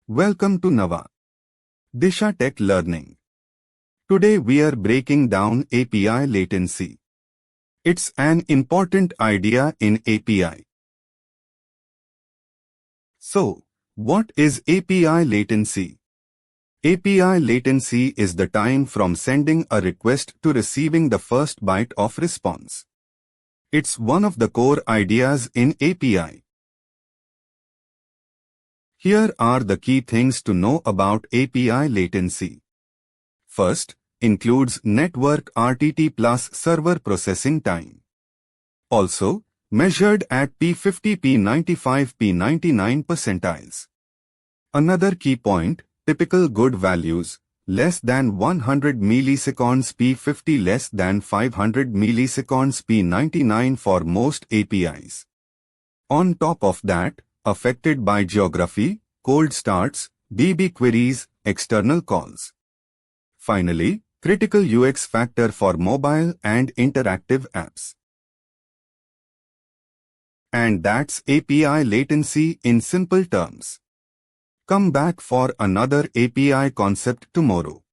Welcome to Nava Disha Tech Learning. Today we are breaking down API latency. It's an important idea in API. So, what is API latency? API latency is the time from sending a request to receiving the first byte of response. It's one of the core ideas in API. Here are the key things to know about API latency. First, includes network RTT plus server processing time. Also, measured at P50, P95, P99 percentiles. Another key point, typical good values, less than 100 milliseconds P50, less than 500 milliseconds P99 for most APIs. On top of that, affected by geography, cold starts, DB queries, external calls. Finally, critical UX factor for mobile and interactive apps. And that's API latency in simple terms. Come back for another API concept tomorrow.